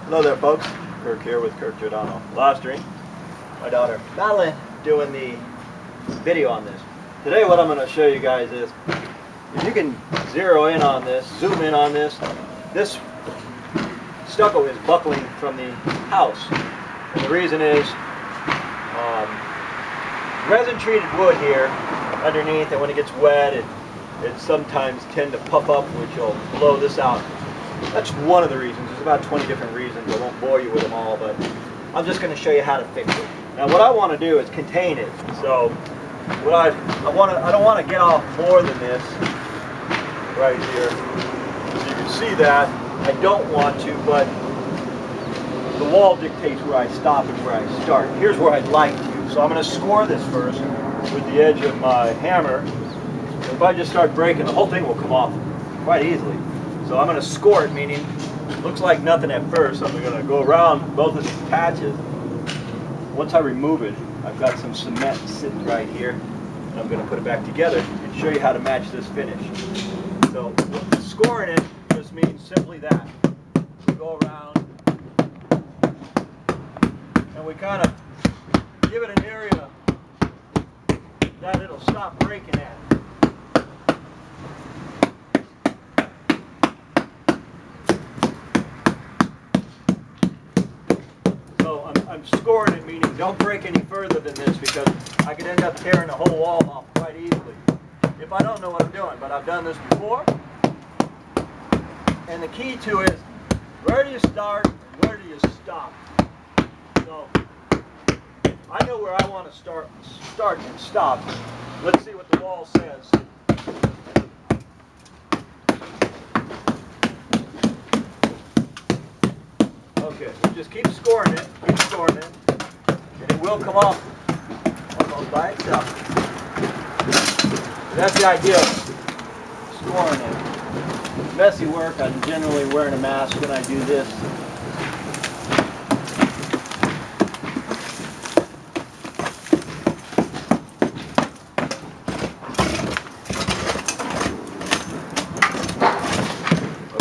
Hello there, folks. Kirk here with Kirk Giordano Plastering. My daughter Madeline doing the video on this. Today what I'm going to show you guys is, if you can zero in on this, zoom in on this, this stucco is buckling from the house. And the reason is resin treated wood here underneath, and when it gets wet it sometimes tend to puff up, which will blow this out. That's one of the reasons. There's about 20 different reasons. I won't bore you with them all, but I'm just going to show you how to fix it. Now what I want to do is contain it. So what I don't want to get off more than this right here. So you can see that I don't want to, but the wall dictates where I stop and where I start. Here's where I'd like to. So I'm going to score this first with the edge of my hammer. If I just start breaking, the whole thing will come off quite easily. So I'm going to score it, meaning it looks like nothing at first. So I'm going to go around both of these patches. Once I remove it, I've got some cement sitting right here, and I'm going to put it back together and show you how to match this finish. So scoring it just means simply that. We go around and we kind of give it an area that it'll stop breaking at. I'm scoring it, meaning don't break any further than this, because I could end up tearing the whole wall off quite easily if I don't know what I'm doing. But I've done this before, and the key to it is, where do you start and where do you stop? So I know where I want to start and stop. Let's see what the wall says. Okay, so just keep scoring it, and it will come off almost by itself. So that's the idea of scoring it. It's messy work. I'm generally wearing a mask when I do this.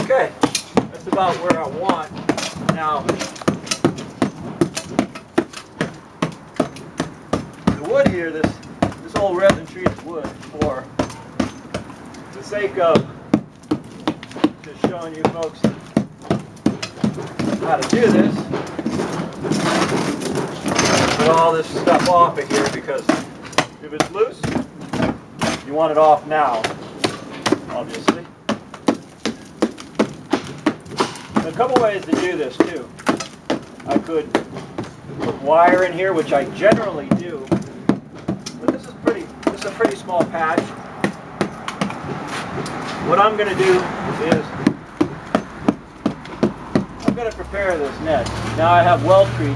Okay, that's about where I want. Now, the wood here, this old resin treated wood, for the sake of just showing you folks how to do this, put all this stuff off of here, because if it's loose, you want it off now, obviously. A couple ways to do this too. I could put wire in here, which I generally do, but this is a pretty small patch. What I'm going to do is I'm going to prepare this net. Now I have Weldcrete.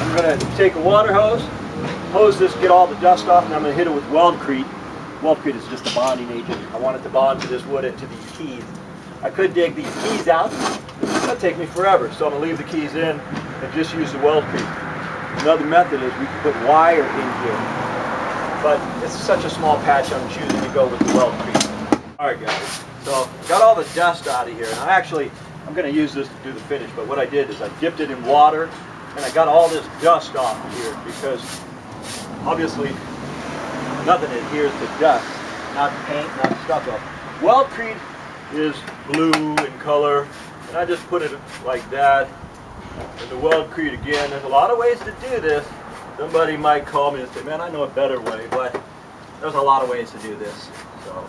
I'm going to take a water hose this, get all the dust off, and I'm going to hit it with Weldcrete. Weldcrete is just a bonding agent. I want it to bond to this wood and to these keys. I could dig these keys out. That'd take me forever, so I'm going to leave the keys in and just use the Weldcrete. Another method is we can put wire in here, but it's such a small patch, I'm choosing to go with the Weldcrete. Alright guys, so got all the dust out of here, and I'm going to use this to do the finish, but what I did is I dipped it in water, and I got all this dust off of here, because obviously nothing adheres to dust, not paint, not stucco. Weldcrete is blue in color, and I just put it like that. And the Weldcrete again, there's a lot of ways to do this. Somebody might call me and say, man, I know a better way, but there's a lot of ways to do this. So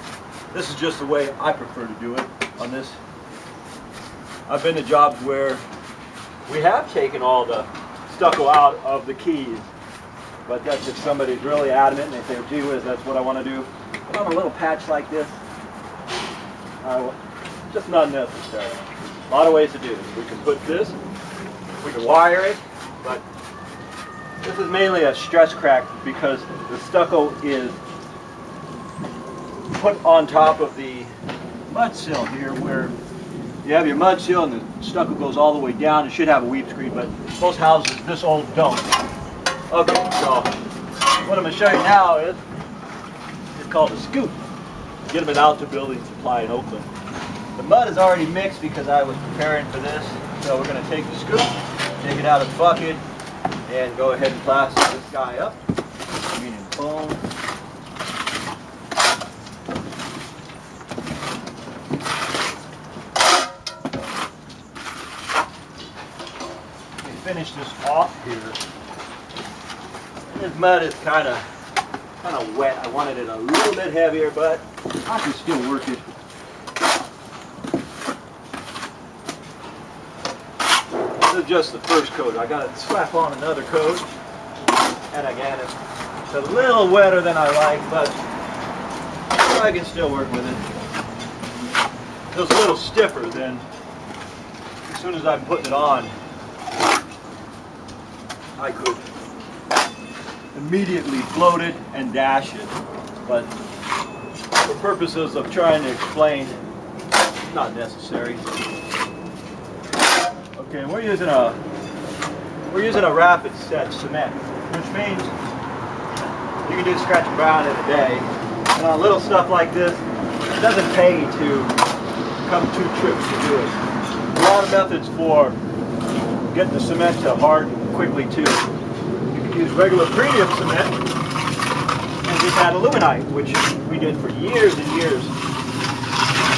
this is just the way I prefer to do it on this. I've been to jobs where we have taken all the stucco out of the keys, but that's if somebody's really adamant and they say, gee whiz, that's what I want to do. But on a little patch like this, just not necessary. A lot of ways to do this. We can put this, we can wire it, but this is mainly a stress crack because the stucco is put on top of the mud sill here, where you have your mud sill and the stucco goes all the way down. It should have a weep screen, but most houses this old don't. Okay, so what I'm going to show you now is it's called a scoop. Get them at Alta Building Supply in Oakland. The mud is already mixed because I was preparing for this. So we're going to take the scoop, take it out of the bucket, and go ahead and plaster this guy up. Meaning boom. Finish this off here. And this mud is kind of wet. I wanted it a little bit heavier, but I can still work it. This is just the first coat. I got to slap on another coat, and again, it's a little wetter than I like, but I can still work with it. It was a little stiffer than as soon as I'm putting it on. I could immediately float it and dash it, but for purposes of trying to explain, it's not necessary. Okay, we're using a rapid set cement, which means you can do scratch and brown in a day. And on little stuff like this, it doesn't pay to come 2 trips to do it. A lot of methods for getting the cement to harden quickly too. You can use regular premium cement and just add aluminite, which we did for years and years.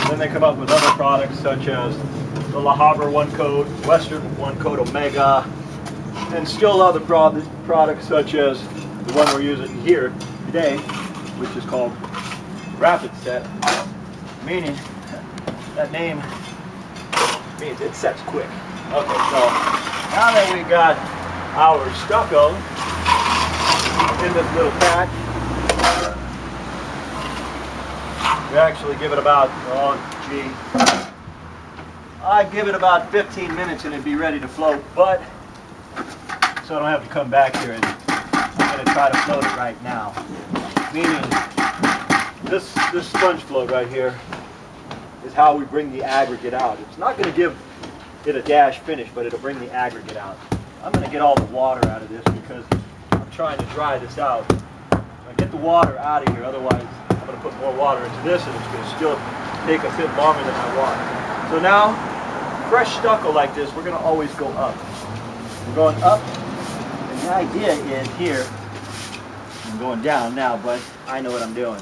Then they come up with other products such as the La Havre 1 Coat, Western 1 Coat Omega, and still other products such as the one we're using here today, which is called Rapid Set, meaning that name means it sets quick. Okay, so now that we got our stucco in this little patch, we actually give it about, I'd give it about 15 minutes and it'd be ready to float, but so I don't have to come back here and I'm going to try to float it right now. Meaning this sponge float right here is how we bring the aggregate out. It's not going to give it a dash finish, but it'll bring the aggregate out. I'm going to get all the water out of this because I'm trying to dry this out. I get the water out of here, otherwise I'm going to put more water into this and it's going to still take a bit longer than I want. So now, fresh stucco like this, we're going to always go up. We're going up, and the idea is here, I'm going down now, but I know what I'm doing.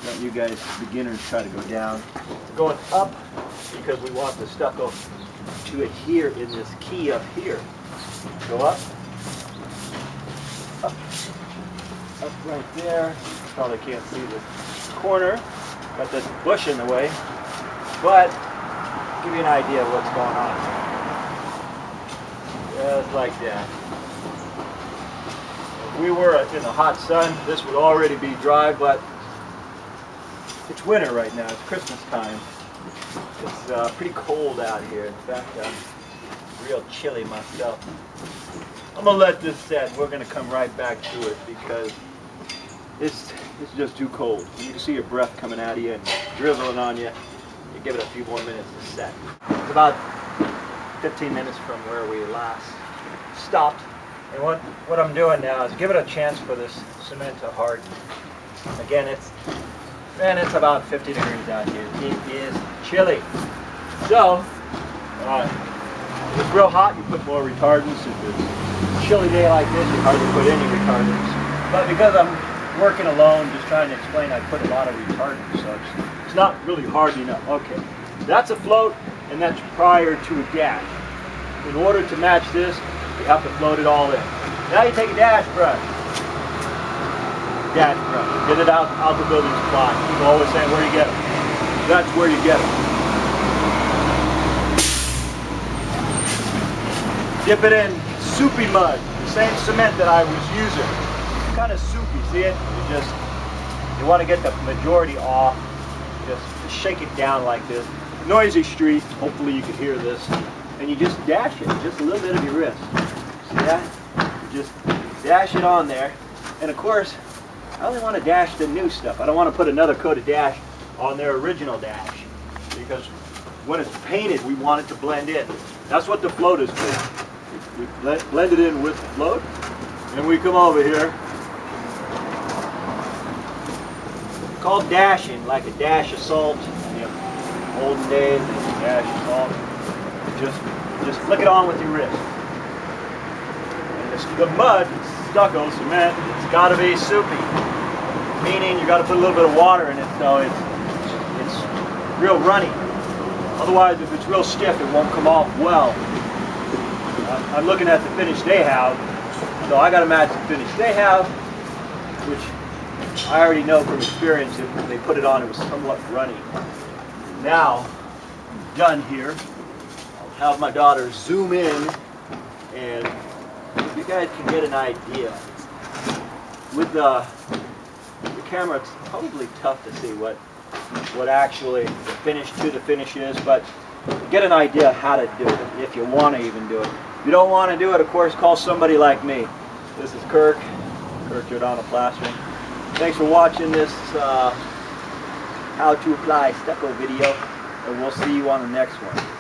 Don't you guys, beginners, try to go down. We're going up because we want the stucco to adhere in this key up here. Go up, up right there. Probably can't see the corner, got this bush in the way, but give you an idea of what's going on. Just like that. If we were in the hot sun, this would already be dry, but it's winter right now. It's Christmas time. It's pretty cold out here. In fact, I'm real chilly myself. I'm going to let this set. We're going to come right back to it because it's just too cold. You can see your breath coming out of you and drizzling on you. You give it a few more minutes to set. It's about 15 minutes from where we last stopped. And what I'm doing now is give it a chance for this cement to harden. Again, it's about 50 degrees out here. It is chilly. So, if it's real hot, you put more retardants. If it's a chilly day like this, you hardly put any retardants. But because I'm working alone, just trying to explain, I put a lot of retardants, so it's not really hardening up. Okay, that's a float, and that's prior to a dash. In order to match this, you have to float it all in. Now you take a dash brush. Dash brush. Get it out the building supply. People always saying, where do you get them? That's where you get them. Dip it in soupy mud, the same cement that I was using. It's kind of soupy, see it? You want to get the majority off. Just shake it down like this. Noisy street, hopefully you can hear this. And you just dash it, just a little bit of your wrist. See that? You just dash it on there. And of course, I only want to dash the new stuff. I don't want to put another coat of dash on their original dash. Because when it's painted, we want it to blend in. That's what the float is for. We blend it in with the float. And we come over here. It's called dashing, like a dash of salt. In the olden days, they dash of salt. Just just flick it on with your wrist. And the mud, stucco, cement, it's got to be soupy. Meaning you got to put a little bit of water in it so it's real runny. Otherwise, if it's real stiff, it won't come off well. I'm looking at the finish they have, so I got to match the finish they have, which I already know from experience that when they put it on, it was somewhat runny. Now, I'm done here. I'll have my daughter zoom in, and you guys can get an idea. With the camera, it's probably tough to see what actually the finish is, but get an idea how to do it, if you want to even do it. If you don't want to do it, of course, call somebody like me. This is Kirk Giordano Plastering. Thanks for watching this how to apply stucco video, and we'll see you on the next one.